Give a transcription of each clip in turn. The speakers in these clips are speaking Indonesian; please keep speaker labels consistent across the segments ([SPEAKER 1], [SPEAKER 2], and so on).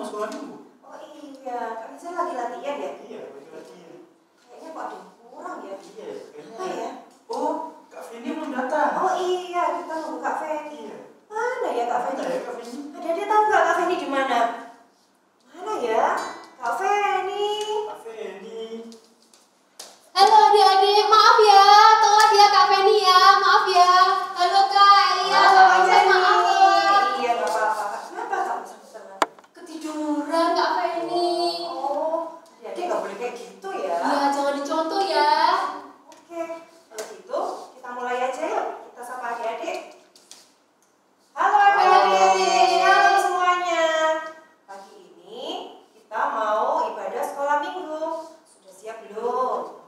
[SPEAKER 1] mau sekolah minggu.
[SPEAKER 2] Oh iya, Kak Rizal lagi latihan ya?
[SPEAKER 1] Iya, lagi latihan.
[SPEAKER 2] Kayaknya kok ada yang kurang ya?
[SPEAKER 1] Iya, kayaknya.
[SPEAKER 2] Apa ya?
[SPEAKER 1] Oh, Kak Fendi belum datang.
[SPEAKER 2] Oh iya, kita nunggu Kak Fendi.
[SPEAKER 1] Iya.
[SPEAKER 2] Mana ya Kak Fendi?
[SPEAKER 1] Ada ya Kak Fendi?
[SPEAKER 2] Ada, dia tahu nggak Kak Fendi di mana? Mana ya? Kak Fendi.
[SPEAKER 1] Kak Fendi.
[SPEAKER 3] Halo adik-adik, maaf ya, telat ya Kak Feni ya, maaf ya. Halo Kak, iya, saya maaf ya.
[SPEAKER 2] Iya, nggak apa-apa. Kenapa kamu sampai telat?
[SPEAKER 3] Ketiduran Kak Feni.
[SPEAKER 2] Oh, adik nggak boleh kayak gitu ya?
[SPEAKER 3] Iya, jangan dicontoh ya.
[SPEAKER 2] Oke, kalau gitu kita mulai aja yuk. Kita sapa adik-adik. Halo adik-adik, halo semuanya. Pagi ini kita mau ibadah sekolah minggu. Sudah siap belum?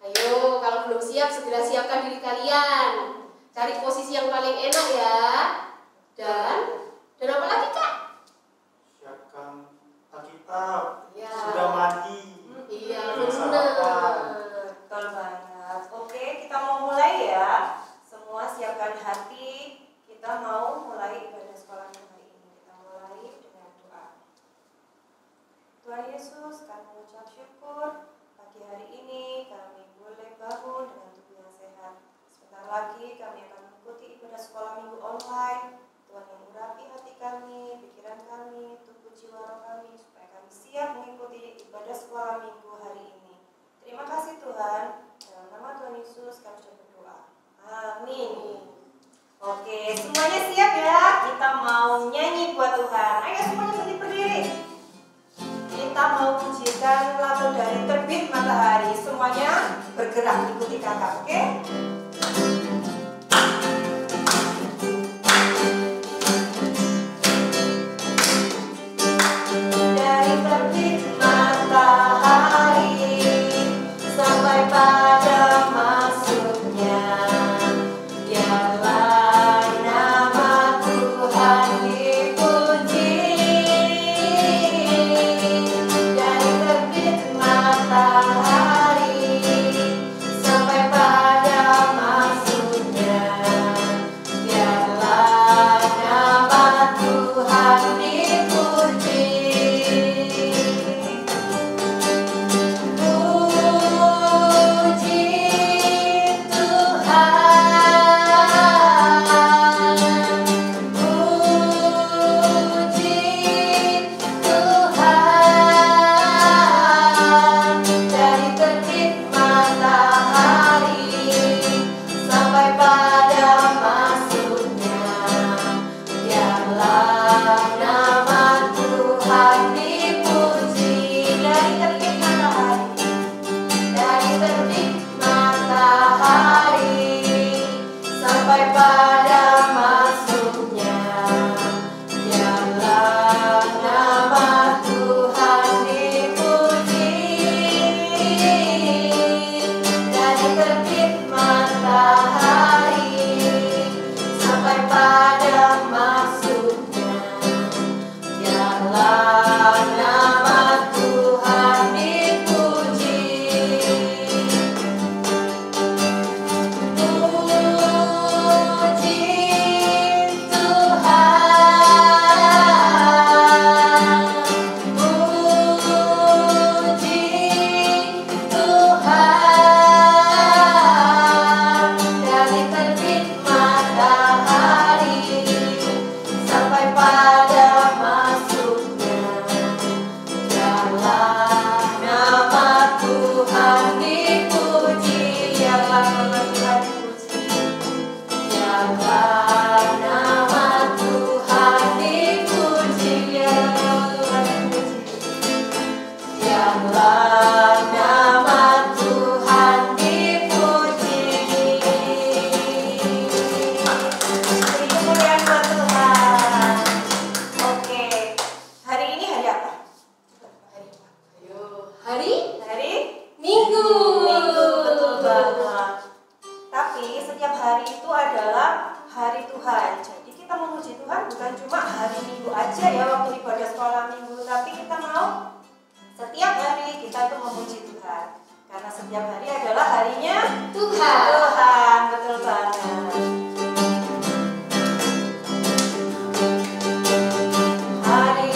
[SPEAKER 3] Ayo, kalau belum siap, segera siapkan diri kalian. Cari posisi yang paling enak ya. Dan apa lagi Kak?
[SPEAKER 1] Siapkan Alkitab.
[SPEAKER 3] Ya.
[SPEAKER 1] Sudah mandi.
[SPEAKER 3] Iya,
[SPEAKER 1] Belum
[SPEAKER 3] benar.
[SPEAKER 1] sarapan.
[SPEAKER 2] Betul banget. Oke, kita mau mulai ya. Semua siapkan hati. Kita mau mulai ibadah sekolah minggu hari ini. Kita mulai dengan doa. Tuhan Yesus, kami mengucap syukur. Pagi hari ini kami boleh bangun dengan tubuh yang sehat. Sebentar lagi kami akan mengikuti ibadah sekolah minggu online. Tuhan yang urapi hati kami, pikiran kami, tubuh jiwa roh kami, supaya kami siap mengikuti ibadah sekolah minggu hari ini. Terima kasih Tuhan. Dalam nama Tuhan Yesus kami sudah berdoa. Amin. Oke, semuanya siap ya? Kita mau nyanyi buat Tuhan. Ayo semuanya berdiri. Kita mau pujikan lagu dari Terbit Matahari. Semuanya bergerak ikuti kakak, oke? Dari terbit matahari sampai pada masuknya, biarlah nama Tuhan dipuji. Dari terbit matahari sampai pada masuknya, biarlah nama Tuhan dipuji. Puji Tuhan, puji Tuhan. Dari terbit matahari sampai pada masuknya, biarlah nama Tuhan dipuji. Dari terbit matahari, dari terbit matahari sampai pada masuknya, biarlah nama Tuhan dipuji. Dari terbit matahari sampai pada masuknya, biarlah nama Tuhan dipuji. Puji Tuhan, puji Tuhan. Dari terbit matahari sampai pada masuknya, biarlah nama Tuhan dipuji. Biarlah nama Tuhan dipuji. Biarlah nama Tuhan dipuji. Biarlah nama Tuhan dipuji. Beri kemuliaan buat Tuhan. Oke, hari ini hari apa? Hari apa?
[SPEAKER 3] Ayo, hari
[SPEAKER 2] Hari
[SPEAKER 3] Minggu.
[SPEAKER 2] Minggu, betul banget. Tapi setiap hari itu adalah hari Tuhan. Jadi kita memuji Tuhan bukan cuma hari Minggu aja ya waktu ibadah sekolah Minggu, tapi kita mau setiap hari kita tuh memuji Tuhan. Karena setiap hari adalah harinya
[SPEAKER 3] Tuhan.
[SPEAKER 2] Tuhan, betul banget. Hari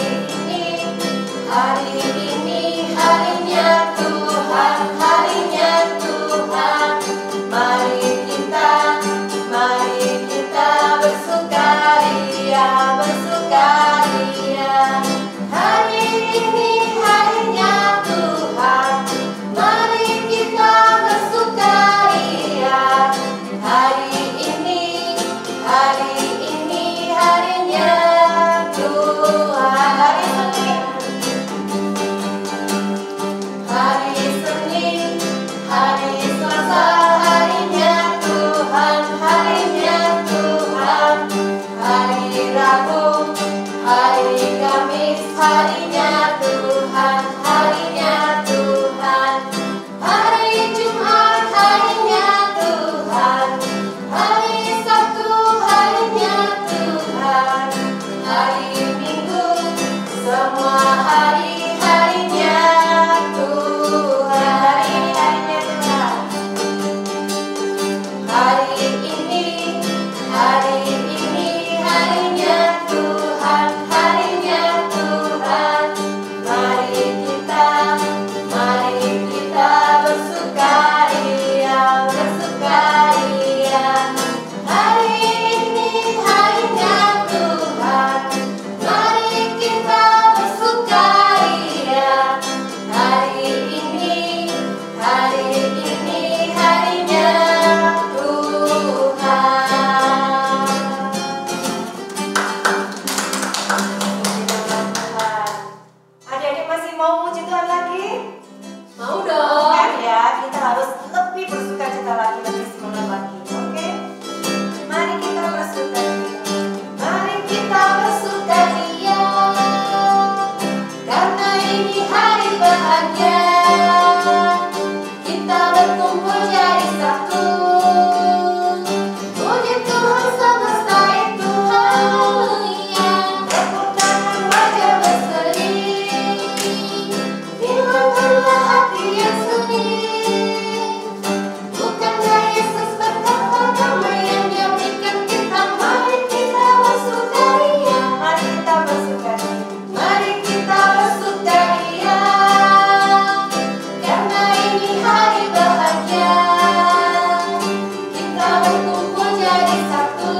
[SPEAKER 3] berkumpul jadi satu.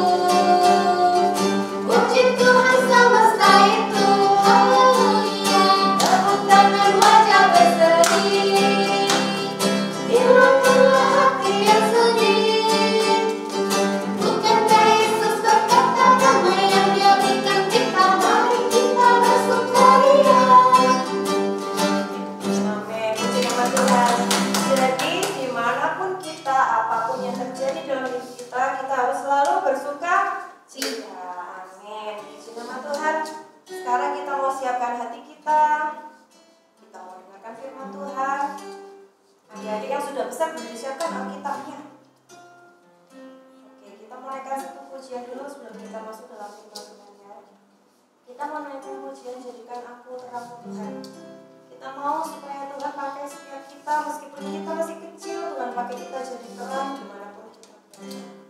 [SPEAKER 3] Puji Tuhan semesta itu, haleluya. Tepuk tangan wajah berseri, hilangkanlah hati yang sedih. Bukankah Yesus berkata damai yang Dia berikan kita, mari kita bersukaria.
[SPEAKER 2] Amin. Puji nama Tuhan. Jadi dimanapun kita, apapun yang terjadi dalam hidup kita, kita harus selalu bersuka cita. Amin. Puji nama Tuhan. Sekarang kita mau siapkan hati kita. Kita mau dengarkan firman Tuhan. Adik-adik yang sudah besar sudah disiapkan Alkitabnya. Oke, kita mau naikkan satu pujian dulu sebelum kita masuk dalam firman Tuhan ya. Kita mau naikkan pujian jadikan aku terang Tuhan. Kita mau supaya Tuhan pakai setiap kita, meskipun kita masih kecil, Tuhan pakai kita jadi terang dimanapun kita berada.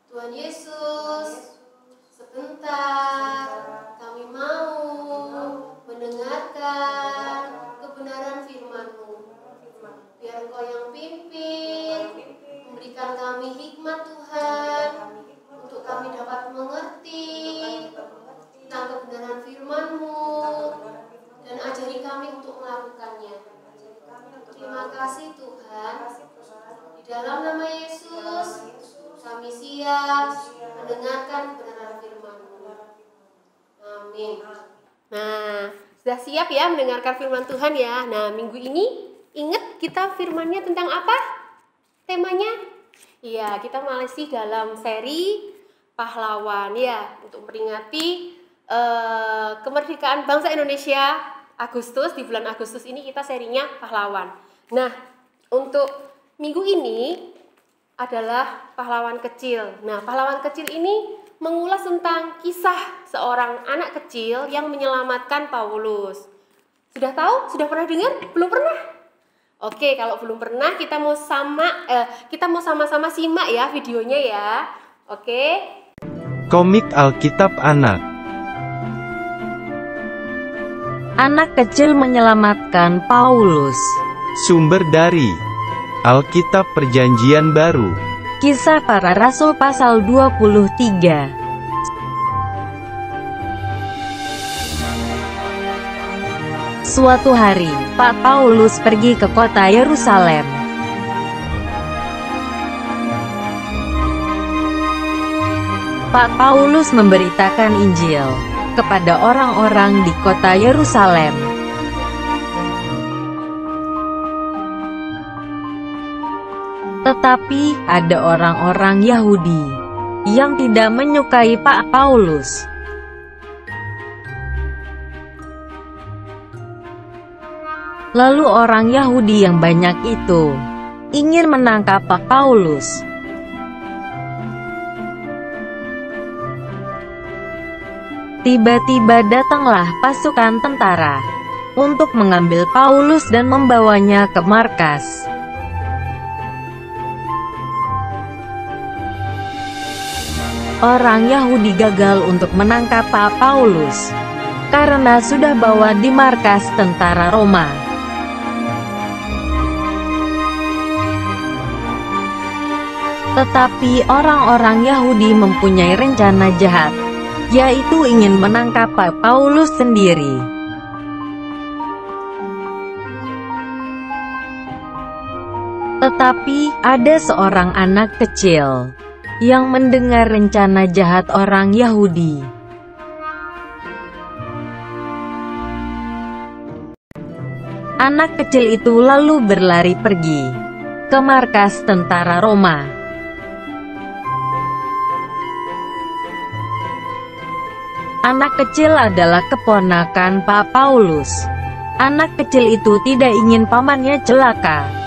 [SPEAKER 3] Tuhan Yesus, sebentar kami mau mendengarkan kebenaran firman-Mu. Biar Engkau yang pimpin, memberikan kami hikmat Tuhan, untuk kami dapat mengerti tentang kebenaran firman-Mu, dan ajari kami untuk melakukannya. Terima kasih Tuhan. Di dalam nama Yesus, kami siap mendengarkan kebenaran firman-Mu. Amin.
[SPEAKER 4] Nah, sudah siap ya mendengarkan firman Tuhan ya. Nah, minggu ini ingat kita firmannya tentang apa? Temanya? Iya, kita masih dalam seri pahlawan ya, untuk memperingati kemerdekaan bangsa Indonesia Agustus. Di bulan Agustus ini kita serinya pahlawan. Nah, untuk minggu ini adalah pahlawan kecil. Nah, pahlawan kecil ini mengulas tentang kisah seorang anak kecil yang menyelamatkan Paulus. Sudah tahu? Sudah pernah dengar? Belum pernah? Oke, kalau belum pernah kita mau sama-sama simak ya videonya ya. Oke.
[SPEAKER 5] Komik Alkitab Anak.
[SPEAKER 6] Anak kecil menyelamatkan Paulus.
[SPEAKER 5] Sumber dari Alkitab Perjanjian Baru.
[SPEAKER 6] Kisah Para Rasul pasal 23. Suatu hari, Pak Paulus pergi ke kota Yerusalem. Pak Paulus memberitakan Injil kepada orang-orang di kota Yerusalem. Tetapi ada orang-orang Yahudi yang tidak menyukai Pak Paulus. Lalu orang Yahudi yang banyak itu ingin menangkap Pak Paulus. Tiba-tiba datanglah pasukan tentara untuk mengambil Paulus dan membawanya ke markas. Orang Yahudi gagal untuk menangkap Pak Paulus karena sudah bawa di markas tentara Roma. Tetapi orang-orang Yahudi mempunyai rencana jahat, yaitu ingin menangkap Pak Paulus sendiri. Tetapi ada seorang anak kecil yang mendengar rencana jahat orang Yahudi. Anak kecil itu lalu berlari pergi ke markas tentara Roma. Anak kecil adalah keponakan Pak Paulus. Anak kecil itu tidak ingin pamannya celaka.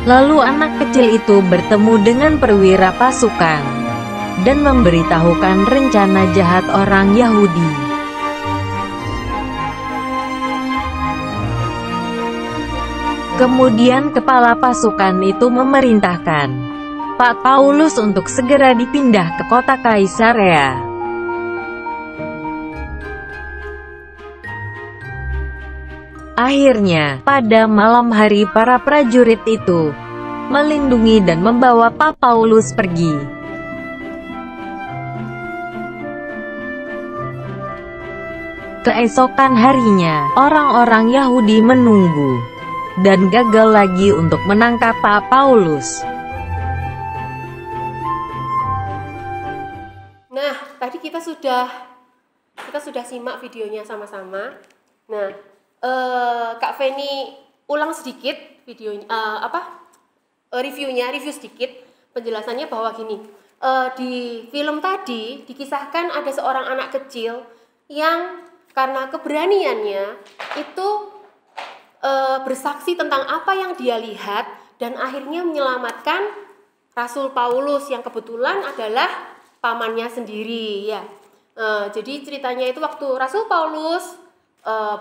[SPEAKER 6] Lalu anak kecil itu bertemu dengan perwira pasukan dan memberitahukan rencana jahat orang Yahudi. Kemudian kepala pasukan itu memerintahkan Pak Paulus untuk segera dipindah ke kota Kaisarea. Akhirnya, pada malam hari para prajurit itu melindungi dan membawa Pak Paulus pergi. Keesokan harinya, orang-orang Yahudi menunggu dan gagal lagi untuk menangkap Pak Paulus.
[SPEAKER 4] Nah, tadi kita sudah simak videonya sama-sama. Nah, Kak Feni ulang sedikit video review sedikit penjelasannya bahwa gini, di film tadi dikisahkan ada seorang anak kecil yang karena keberaniannya itu bersaksi tentang apa yang dia lihat dan akhirnya menyelamatkan Rasul Paulus yang kebetulan adalah pamannya sendiri ya. Jadi ceritanya itu waktu Rasul Paulus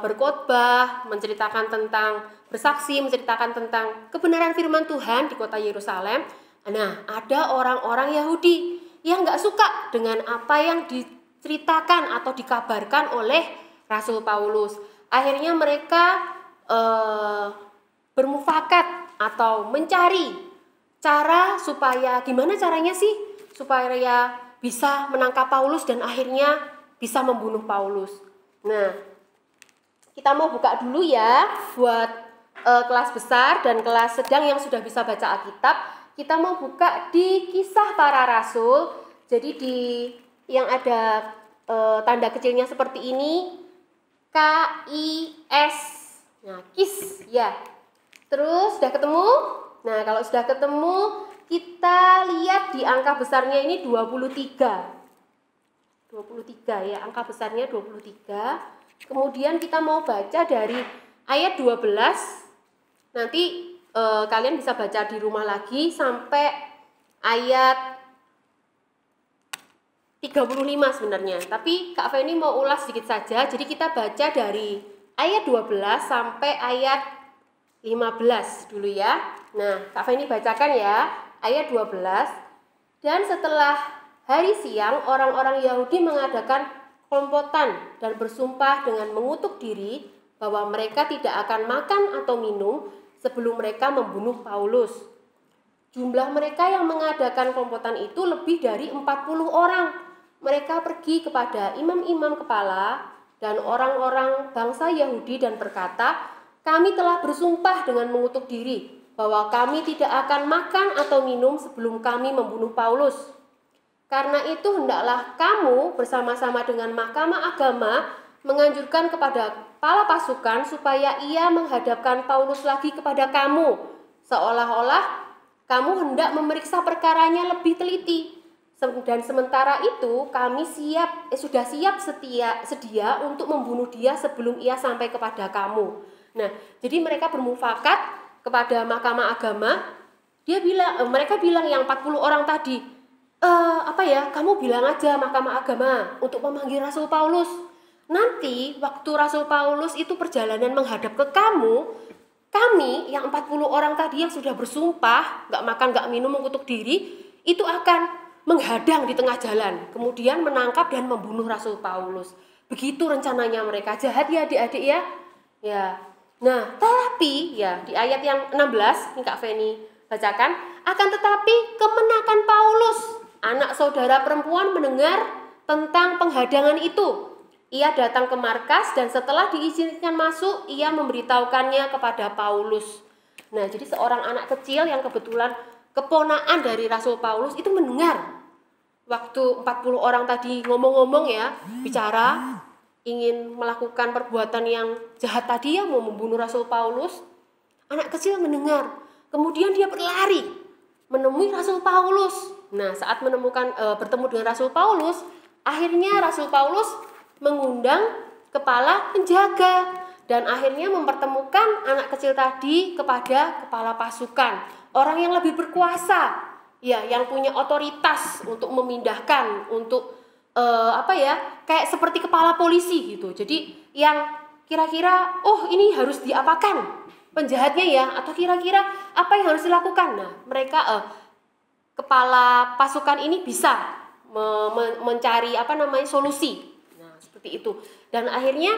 [SPEAKER 4] berkhotbah, menceritakan tentang bersaksi, menceritakan tentang kebenaran firman Tuhan di kota Yerusalem. Nah, ada orang-orang Yahudi yang nggak suka dengan apa yang diceritakan atau dikabarkan oleh Rasul Paulus. Akhirnya mereka bermufakat atau mencari cara supaya gimana caranya sih supaya bisa menangkap Paulus dan akhirnya bisa membunuh Paulus. Nah, kita mau buka dulu ya buat kelas besar dan kelas sedang yang sudah bisa baca Alkitab. Kita mau buka di Kisah Para Rasul. Jadi di yang ada tanda kecilnya seperti ini, KIS. Nah, KIS ya. Terus sudah ketemu? Nah, kalau sudah ketemu, kita lihat di angka besarnya ini 23. 23 ya, angka besarnya 23. Kemudian kita mau baca dari ayat 12. Nanti kalian bisa baca di rumah lagi sampai ayat 35 sebenarnya. Tapi Kak Feni mau ulas sedikit saja. Jadi kita baca dari ayat 12 sampai ayat 15 dulu ya. Nah, Kak Feni bacakan ya ayat 12. Dan setelah hari siang, orang-orang Yahudi mengadakan kelompokan dan bersumpah dengan mengutuk diri bahwa mereka tidak akan makan atau minum sebelum mereka membunuh Paulus. Jumlah mereka yang mengadakan kelompokan itu lebih dari 40 orang. Mereka pergi kepada imam-imam kepala dan orang-orang bangsa Yahudi dan berkata, "Kami telah bersumpah dengan mengutuk diri bahwa kami tidak akan makan atau minum sebelum kami membunuh Paulus. Karena itu hendaklah kamu bersama-sama dengan Mahkamah Agama menganjurkan kepada kepala pasukan supaya ia menghadapkan Paulus lagi kepada kamu, seolah-olah kamu hendak memeriksa perkaranya lebih teliti, Dan sementara itu kami sudah siap sedia untuk membunuh dia sebelum ia sampai kepada kamu. Nah, jadi mereka bermufakat kepada Mahkamah Agama. Mereka bilang yang 40 orang tadi, kamu bilang aja Mahkamah Agama untuk memanggil Rasul Paulus. Nanti waktu Rasul Paulus itu perjalanan menghadap ke kamu, kami yang 40 orang tadi yang sudah bersumpah, gak makan gak minum mengutuk diri, itu akan menghadang di tengah jalan, kemudian menangkap dan membunuh Rasul Paulus. Begitu rencananya mereka. Jahat ya adik-adik ya. Ya. Nah, tapi ya di ayat yang 16, ini Kak Feni bacakan, akan tetapi kemenakan Paulus, anak saudara perempuan, mendengar tentang penghadangan itu. Ia datang ke markas dan setelah diizinkan masuk, ia memberitahukannya kepada Paulus. Nah, jadi seorang anak kecil yang kebetulan keponaan dari Rasul Paulus itu mendengar waktu 40 orang tadi ngomong-ngomong ya, bicara ingin melakukan perbuatan yang jahat tadi ya, mau membunuh Rasul Paulus. Anak kecil mendengar, kemudian dia berlari menemui Rasul Paulus. Nah, saat bertemu dengan Rasul Paulus, akhirnya Rasul Paulus mengundang kepala penjaga dan akhirnya mempertemukan anak kecil tadi kepada kepala pasukan, orang yang lebih berkuasa, ya, yang punya otoritas untuk memindahkan, untuk kayak seperti kepala polisi gitu. Jadi yang kira-kira, ini harus diapakan penjahatnya ya, atau kira-kira apa yang harus dilakukan. Nah, mereka kepala pasukan ini bisa mencari solusi. Nah, seperti itu. Dan akhirnya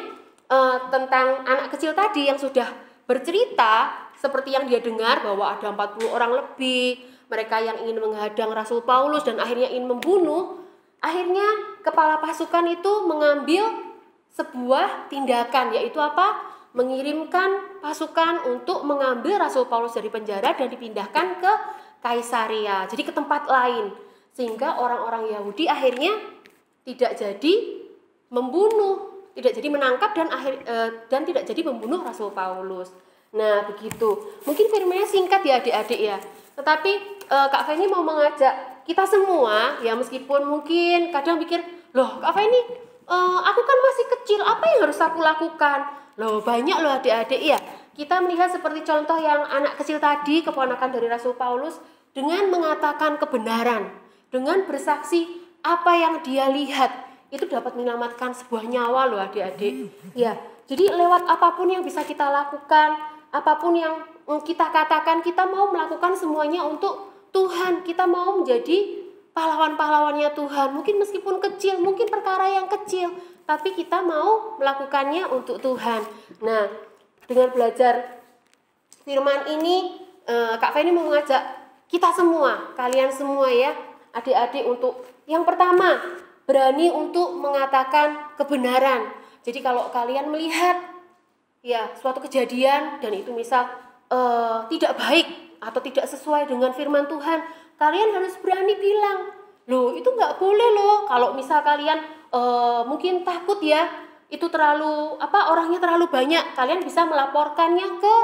[SPEAKER 4] tentang anak kecil tadi yang sudah bercerita seperti yang dia dengar bahwa ada 40 orang lebih, mereka yang ingin menghadang Rasul Paulus dan akhirnya ingin membunuh. Akhirnya kepala pasukan itu mengambil sebuah tindakan, yaitu apa? Mengirimkan pasukan untuk mengambil Rasul Paulus dari penjara dan dipindahkan ke Kaisaria, jadi ke tempat lain, sehingga orang-orang Yahudi akhirnya tidak jadi membunuh, tidak jadi menangkap dan tidak jadi membunuh Rasul Paulus. Nah, begitu. Mungkin firmannya singkat ya adik-adik ya. Tetapi Kak Feni mau mengajak kita semua ya, meskipun mungkin kadang pikir, loh Kak Feni, aku kan masih kecil, apa yang harus aku lakukan? Loh, banyak loh adik-adik ya. Kita melihat seperti contoh yang anak kecil tadi, keponakan dari Rasul Paulus, dengan mengatakan kebenaran, dengan bersaksi apa yang dia lihat, itu dapat menyelamatkan sebuah nyawa loh adik-adik. Ya, jadi lewat apapun yang bisa kita lakukan, apapun yang kita katakan, kita mau melakukan semuanya untuk Tuhan. Kita mau menjadi pahlawan-pahlawannya Tuhan. Mungkin meskipun kecil, mungkin perkara yang kecil, tapi kita mau melakukannya untuk Tuhan. Nah, dengan belajar firman ini, Kak Feni mau mengajak kita semua, kalian semua ya, adik-adik, untuk yang pertama, berani untuk mengatakan kebenaran. Jadi kalau kalian melihat ya suatu kejadian dan itu misal tidak baik atau tidak sesuai dengan firman Tuhan, kalian harus berani bilang, loh itu nggak boleh loh. Kalau misal kalian mungkin takut ya, itu terlalu orangnya terlalu banyak, kalian bisa melaporkannya ke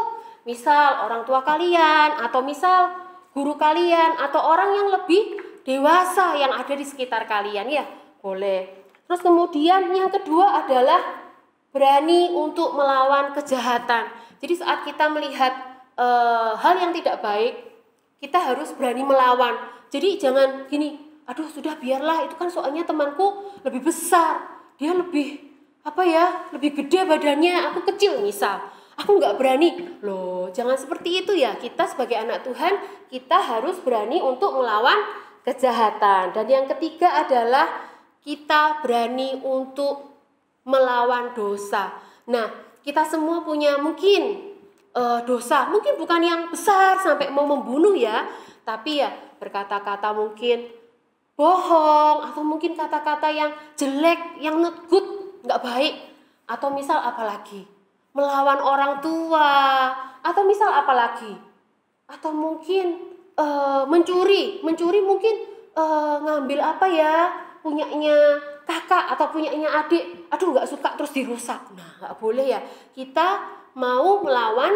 [SPEAKER 4] misal orang tua kalian, atau misal guru kalian, atau orang yang lebih dewasa yang ada di sekitar kalian ya, boleh. Terus kemudian yang kedua adalah berani untuk melawan kejahatan. Jadi saat kita melihat hal yang tidak baik, kita harus berani melawan. Jadi jangan gini, aduh sudah biarlah, itu kan soalnya temanku lebih besar, dia lebih lebih gede badannya, aku kecil misal, aku nggak berani. Loh, jangan seperti itu ya. Kita sebagai anak Tuhan, kita harus berani untuk melawan kejahatan. Dan yang ketiga adalah kita berani untuk melawan dosa. Nah, kita semua punya mungkin dosa, mungkin bukan yang besar sampai mau membunuh ya, tapi ya berkata-kata mungkin bohong, atau mungkin kata-kata yang jelek, yang not good, nggak baik, atau misal apalagi melawan orang tua, atau misal apalagi, atau mungkin mencuri mungkin ngambil punyanya kakak atau punyanya adik, aduh nggak suka terus dirusak. Nah, nggak boleh ya. Kita mau melawan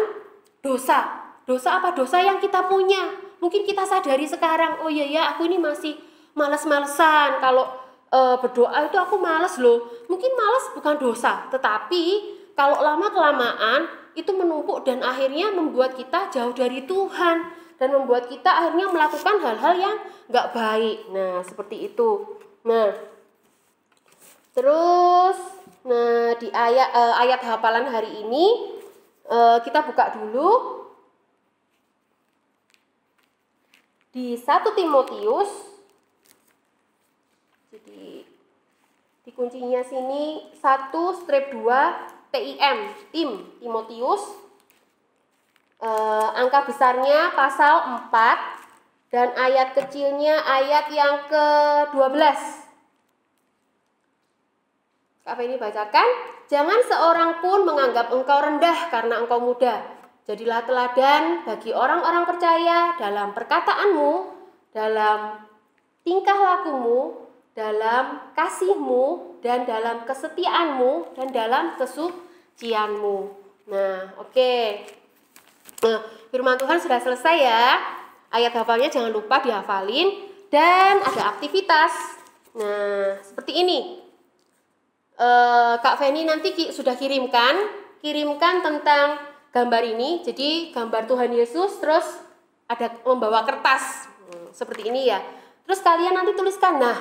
[SPEAKER 4] dosa. Dosa apa? Dosa yang kita punya. Mungkin kita sadari sekarang, oh iya ya, aku ini masih males-malesan. Kalau berdoa itu aku males loh. Mungkin males bukan dosa, tetapi kalau lama-kelamaan itu menumpuk dan akhirnya membuat kita jauh dari Tuhan dan membuat kita akhirnya melakukan hal-hal yang nggak baik. Nah, seperti itu. Nah, terus, di ayat hafalan hari ini kita buka dulu di 1 Timotius. Jadi di kuncinya sini 1-2 TIM Timotius. Angka besarnya pasal 4 dan ayat kecilnya ayat yang ke-12. Kak Feni bacakan, jangan seorang pun menganggap engkau rendah karena engkau muda. Jadilah teladan bagi orang-orang percaya dalam perkataanmu, dalam tingkah lakumu, dalam kasihmu, dan dalam kesetiaanmu, dan dalam kesucianmu. Nah, oke. Nah, firman Tuhan sudah selesai ya. Ayat hafalnya jangan lupa dihafalin. Dan ada aktivitas. Nah, seperti ini. Kak Feni nanti sudah kirimkan tentang gambar ini. Jadi gambar Tuhan Yesus, terus ada membawa kertas. Seperti ini ya. Terus kalian nanti tuliskan. Nah,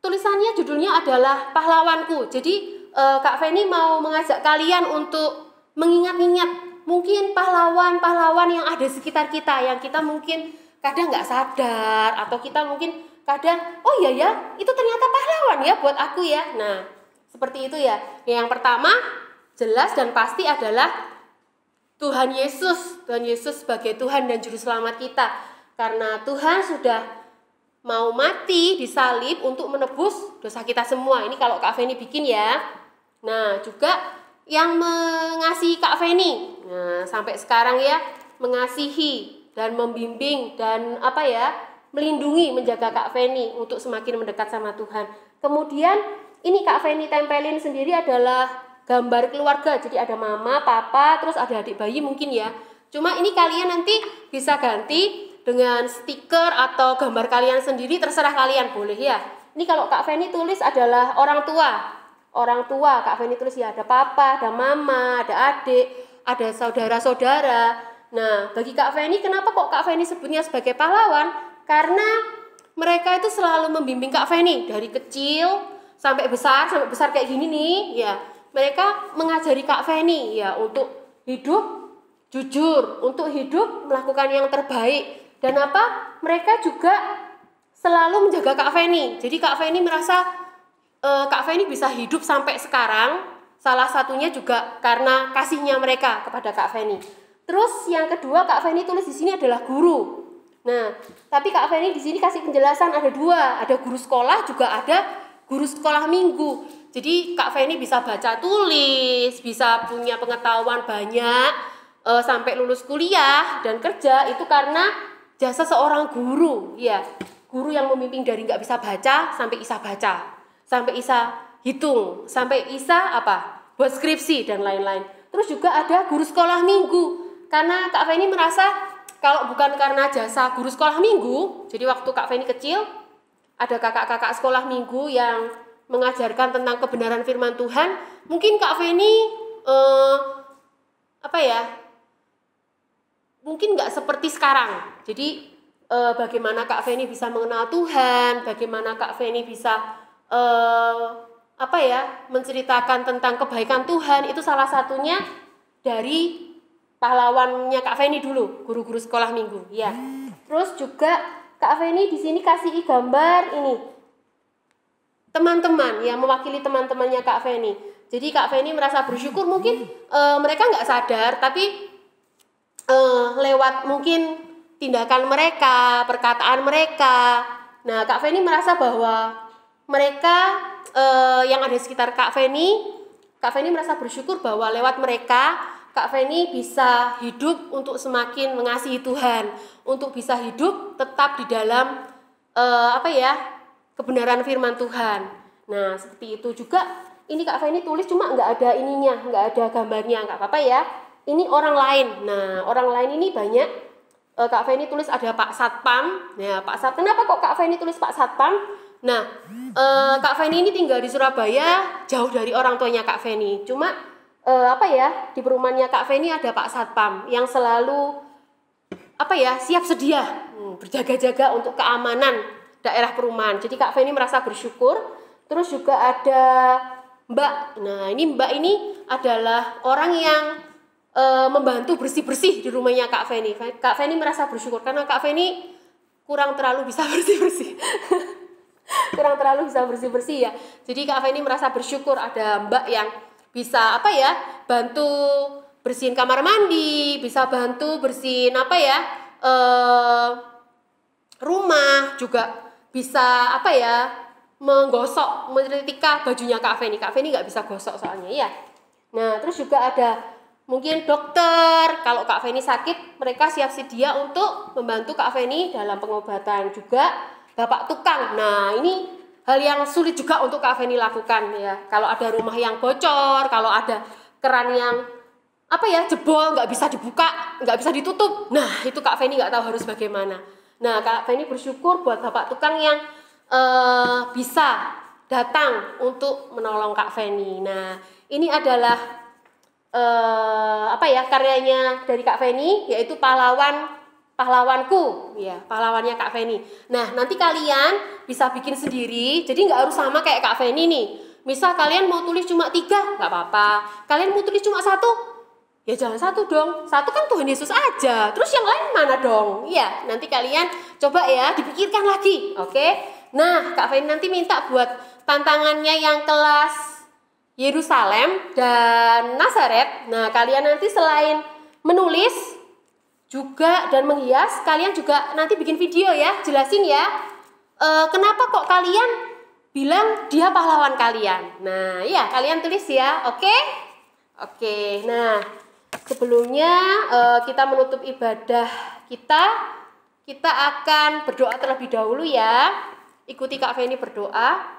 [SPEAKER 4] tulisannya judulnya adalah Pahlawanku. Jadi Kak Feni mau mengajak kalian untuk mengingat-ingat mungkin pahlawan-pahlawan yang ada di sekitar kita, yang kita mungkin kadang nggak sadar, atau kita mungkin kadang, oh iya ya, itu ternyata pahlawan ya buat aku ya. Nah, seperti itu ya. Yang pertama, jelas dan pasti adalah Tuhan Yesus. Tuhan Yesus sebagai Tuhan dan Juru Selamat kita. Karena Tuhan sudah mau mati di salib untuk menebus dosa kita semua. Ini kalau Kak Feni bikin ya. Nah, juga yang mengasihi Kak Feni. Nah, sampai sekarang ya, mengasihi dan membimbing dan melindungi, menjaga Kak Feni untuk semakin mendekat sama Tuhan. Kemudian ini Kak Feni tempelin sendiri adalah gambar keluarga. Jadi ada mama, papa, terus ada adik bayi mungkin ya. Cuma ini kalian nanti bisa ganti dengan stiker atau gambar kalian sendiri, terserah kalian, boleh ya. Ini kalau Kak Feni tulis adalah orang tua. Orang tua, Kak Feni tulis ya, ada papa, ada mama, ada adik, ada saudara-saudara. Nah, bagi Kak Feni, kenapa kok Kak Feni sebutnya sebagai pahlawan? Karena mereka itu selalu membimbing Kak Feni dari kecil sampai besar kayak gini nih, ya. Mereka mengajari Kak Feni ya untuk hidup jujur, untuk hidup melakukan yang terbaik. Dan mereka juga selalu menjaga Kak Feni. Jadi Kak Feni merasa Kak Feni bisa hidup sampai sekarang, salah satunya juga karena kasihnya mereka kepada Kak Feni. Terus yang kedua, Kak Feni tulis di sini adalah guru. Nah, tapi Kak Feni di sini kasih penjelasan ada dua, ada guru sekolah, juga ada guru sekolah minggu. Jadi Kak Feni bisa baca tulis, bisa punya pengetahuan banyak sampai lulus kuliah dan kerja itu karena jasa seorang guru, ya. Guru yang membimbing dari nggak bisa baca sampai bisa baca, sampai bisa hitung, sampai bisa buat skripsi dan lain-lain. Terus juga ada guru sekolah minggu, karena Kak Feni merasa kalau bukan karena jasa guru sekolah minggu, jadi waktu Kak Feni kecil ada kakak-kakak sekolah minggu yang mengajarkan tentang kebenaran firman Tuhan, mungkin Kak Feni mungkin nggak seperti sekarang. Jadi bagaimana Kak Feni bisa mengenal Tuhan, bagaimana Kak Feni bisa menceritakan tentang kebaikan Tuhan, itu salah satunya dari pahlawannya Kak Feni dulu, guru-guru sekolah minggu, ya. Terus juga Kak Feni di sini kasih gambar ini teman-teman yang mewakili teman-temannya Kak Feni. Jadi Kak Feni merasa bersyukur, mungkin mereka nggak sadar, tapi lewat mungkin tindakan mereka, perkataan mereka. Nah, Kak Feni merasa bahwa mereka yang ada di sekitar Kak Feni merasa bersyukur bahwa lewat mereka Kak Feni bisa hidup untuk semakin mengasihi Tuhan, untuk bisa hidup tetap di dalam kebenaran firman Tuhan. Nah, seperti itu juga. Ini Kak Feni tulis cuma nggak ada ininya, nggak ada gambarnya, nggak apa-apa ya. Ini orang lain. Nah, orang lain ini banyak Kak Feni tulis ada Pak Satpam. Ya, Pak Satpam. Kenapa kok Kak Feni tulis Pak Satpam? Nah, Kak Feni ini tinggal di Surabaya, jauh dari orang tuanya Kak Feni. Cuma di perumahannya Kak Feni ada Pak Satpam yang selalu siap sedia berjaga-jaga untuk keamanan daerah perumahan. Jadi Kak Feni merasa bersyukur. Terus juga ada Mbak. Nah, ini Mbak ini adalah orang yang membantu bersih-bersih di rumahnya Kak Feni. Kak Feni merasa bersyukur karena Kak Feni kurang terlalu bisa bersih-bersih. Kurang terlalu bisa bersih-bersih ya. Jadi Kak Feni merasa bersyukur ada Mbak yang bisa bantu bersihin kamar mandi, bisa bantu bersihin rumah, juga bisa menggosok, menyetrika bajunya Kak Feni. Kak Feni nggak bisa gosok soalnya ya. Nah, terus juga ada mungkin dokter, kalau Kak Feni sakit, mereka siap sedia untuk membantu Kak Feni dalam pengobatan. Juga Bapak tukang. Nah, ini hal yang sulit juga untuk Kak Feni lakukan ya. Kalau ada rumah yang bocor, kalau ada keran yang jebol, nggak bisa dibuka, nggak bisa ditutup. Nah, itu Kak Feni nggak tahu harus bagaimana. Nah, Kak Feni bersyukur buat Bapak tukang yang bisa datang untuk menolong Kak Feni. Nah, ini adalah karyanya dari Kak Feni, yaitu pahlawanku ya, pahlawannya Kak Feni. Nah, nanti kalian bisa bikin sendiri, jadi nggak harus sama kayak Kak Feni nih. Misal kalian mau tulis cuma 3, nggak apa-apa. Kalian mau tulis cuma 1, ya jangan 1 dong. 1 kan Tuhan Yesus aja. Terus yang lain mana dong? Iya, nanti kalian coba ya dipikirkan lagi, oke? Nah, Kak Feni nanti minta buat tantangannya yang kelas Yerusalem dan Nazaret. Nah, kalian nanti selain menulis juga dan menghias, kalian juga nanti bikin video ya, jelasin ya kenapa kok kalian bilang dia pahlawan kalian. Nah, ya kalian tulis ya, oke? Oke, nah sebelumnya kita menutup ibadah kita akan berdoa terlebih dahulu ya. Ikuti Kak Feni berdoa.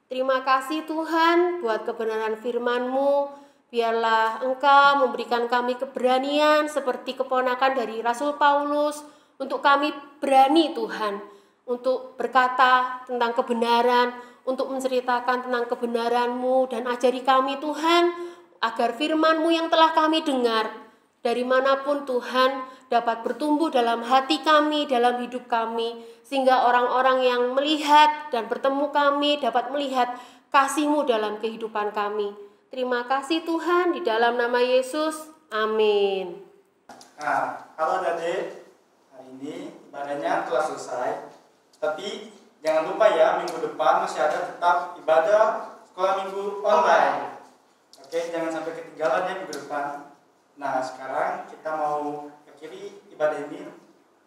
[SPEAKER 4] Terima kasih Tuhan buat kebenaran firman-Mu. Biarlah Engkau memberikan kami keberanian seperti keponakan dari Rasul Paulus. Untuk kami berani Tuhan, untuk berkata tentang kebenaran, untuk menceritakan tentang kebenaran-Mu. Dan ajari kami Tuhan, agar firman-Mu yang telah kami dengar, dari manapun Tuhan, dapat bertumbuh dalam hati kami, dalam hidup kami, sehingga orang-orang yang melihat dan bertemu kami dapat melihat kasih-Mu dalam kehidupan kami. Terima kasih Tuhan, di dalam nama Yesus, amin.
[SPEAKER 1] Nah, halo adik, hari ini ibadahnya telah selesai. Tapi jangan lupa ya, minggu depan masih ada tetap ibadah sekolah minggu online. Oke, jangan sampai ketinggalan ya minggu depan. Nah, sekarang kita mau akhiri ibadah ini.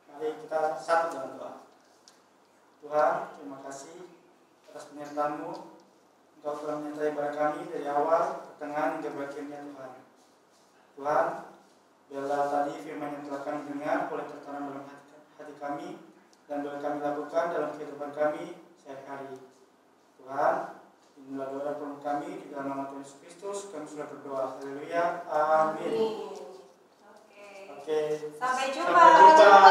[SPEAKER 1] Mari kita satu dalam doa. Tuhan, terima kasih atas penyertaan-Mu. Engkau telah menyertai ibadah kami dari awal, pertengahan hingga berakhirnya Tuhan. Tuhan, biarlah tadi firman yang telah kami dengar boleh tertanam dalam hati kami dan boleh kami lakukan dalam kehidupan kami sehari-hari. Tuhan, inilah doa permohonan kami di dalam nama Tuhan Yesus Kristus. Kami sudah berdoa. Haleluya. Amin.
[SPEAKER 2] Oke.
[SPEAKER 1] Oke.
[SPEAKER 2] Sampai jumpa.
[SPEAKER 1] Sampai jumpa.